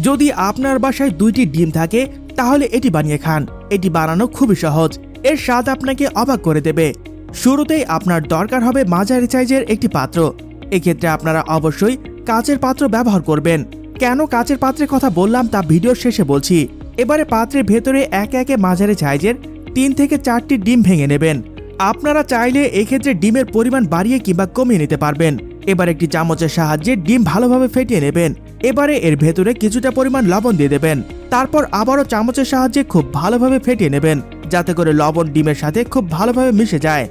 যদি আপনার বাসায় 2টি ডিম থাকে তাহলে এটি বানিয়ে খান। এটি বানানো খুবই সহজ, এর স্বাদ আপনাকে অবাক করে দেবে। শুরুতেই আপনার দরকার হবে মাঝারি সাইজের একটি পাত্র। এক্ষেত্রে আপনারা অবশ্যই কাচের পাত্র ব্যবহার করবেন। কেন কাচের পাত্রের কথা বললাম তা ভিডিওর শেষে বলছি। এবারে পাত্রের ভেতরে একে একে মাঝারি সাইজের 3 থেকে 4টি ডিম ভেঙে নেবেন। আপনারা চাইলে এক্ষেত্রে ডিমের পরিমাণ বাড়িয়ে কিংবা কমিয়ে নিতে পারবেন। এবার একটি চামচের সাহায্যে ডিম ভালোভাবে ফেটিয়ে নেবেন। এবারে এর ভেতরে কিছুটা পরিমাণ লবণ দিয়ে দেবেন। তারপর আবারও চামচের সাহায্যে খুব ভালোভাবে ফেটিয়ে নেবেন, যাতে করে লবণ ডিমের সাথে খুব ভালোভাবে মিশে যায়।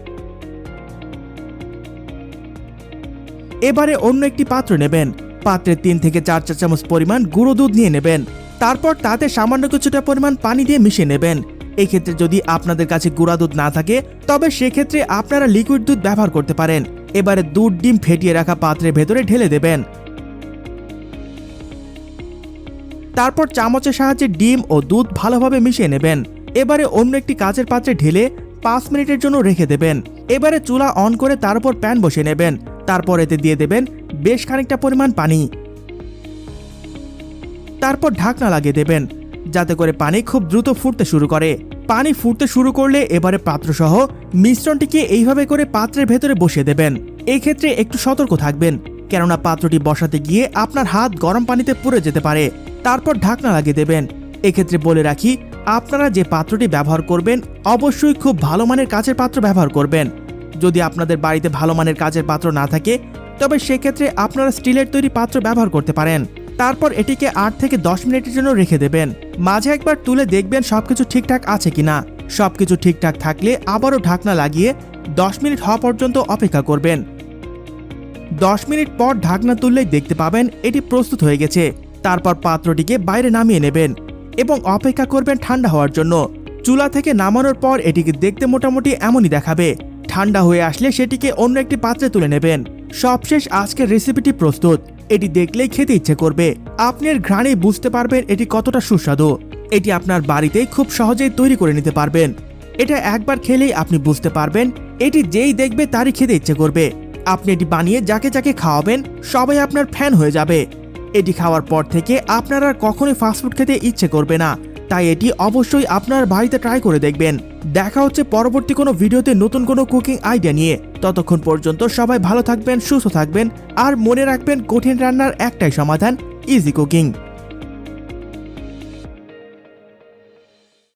এবারে অন্য একটি পাত্র নেবেন। পাত্রে 3 থেকে 4 চা চামচ পরিমাণ গুঁড়ো দুধ নিয়ে নেবেন। তারপর তাতে সামান্য কিছুটা পরিমাণ পানি দিয়ে মিশিয়ে নেবেন। এক্ষেত্রে যদি আপনাদের কাছে গুঁড়া দুধ না থাকে তবে সেক্ষেত্রে আপনারা লিকুইড দুধ ব্যবহার করতে পারেন। এবারে দুধ ডিম ফেটিয়ে রাখা পাত্রের ভেতরে ঢেলে দেবেন। তারপর চামচের সাহায্যে ডিম ও দুধ ভালোভাবে মিশিয়ে নেবেন। এবারে অন্য একটি কাচের পাত্রে ঢেলে 5 মিনিটের জন্য রেখে দেবেন। এবারে চুলা অন করে তার উপর প্যান বসিয়ে নেবেন। তারপর এতে দিয়ে দেবেন বেশ খানিকটা পরিমাণ পানি। তারপর ঢাকনা লাগিয়ে দেবেন, যাতে করে পানি খুব দ্রুত ফুটতে শুরু করে। পানি ফুটতে শুরু করলে এবারে পাত্রসহ মিশ্রণটিকে এইভাবে করে পাত্রের ভেতরে বসিয়ে দেবেন। এই ক্ষেত্রে একটু সতর্ক থাকবেন, কেননা পাত্রটি বসাতে গিয়ে আপনার হাত গরম পানিতে পুড়ে যেতে পারে। তারপর ঢাকনা লাগিয়ে দেবেন। এক্ষেত্রে বলে রাখি, আপনারা যে পাত্রটি ব্যবহার করবেন অবশ্যই খুব ভালো মানের কাচের পাত্র ব্যবহার করবেন। যদি আপনাদের বাড়িতে ভালো মানের কাচের পাত্র না থাকে তবে সেক্ষেত্রে আপনারা স্টিলের তৈরি পাত্র ব্যবহার করতে পারেন। তারপর এটিকে 8 থেকে 10 মিনিটের জন্য রেখে দেবেন। মাঝে একবার তুলে দেখবেন সবকিছু ঠিকঠাক আছে কিনা। সবকিছু ঠিকঠাক থাকলে আবারও ঢাকনা লাগিয়ে 10 মিনিট হওয়া পর্যন্ত অপেক্ষা করবেন। 10 মিনিট পর ঢাকনা তুললেই দেখতে পাবেন এটি প্রস্তুত হয়ে গেছে। তারপর পাত্রটিকে বাইরে নামিয়ে নেবেন এবং অপেক্ষা করবেন ঠান্ডা হওয়ার জন্য। চুলা থেকে নামানোর পর এটিকে দেখতে মোটামুটি এমনই দেখাবে। ঠান্ডা হয়ে আসলে সেটিকে অন্য একটি পাত্রে তুলে নেবেন। সবশেষ আজকের রেসিপিটি প্রস্তুত। এটি দেখলেই খেতে ইচ্ছে করবে। আপনি এর ঘ্রাণেই বুঝতে পারবেন এটি কতটা সুস্বাদু। এটি আপনার বাড়িতেই খুব সহজেই তৈরি করে নিতে পারবেন। এটা একবার খেলেই আপনি বুঝতে পারবেন এটি যেই দেখবে তারই খেতে ইচ্ছে করবে। আপনি এটি বানিয়ে যাকে যাকে খাওয়াবেন সবাই আপনার ফ্যান হয়ে যাবে। এটি খাওয়ার পর থেকে আপনার আর কখনোই ফাস্টফুড খেতে ইচ্ছে করবে না। তাই এটি অবশ্যই আপনার বাড়িতে ট্রাই করে দেখবেন। দেখা হচ্ছে পরবর্তী কোনো ভিডিওতে নতুন কোনো কুকিং আইডিয়া নিয়ে। ততক্ষণ পর্যন্ত সবাই ভালো থাকবেন, সুস্থ থাকবেন, আর মনে রাখবেন কঠিন রান্নার একটাই সমাধান, ইজি কুকিং।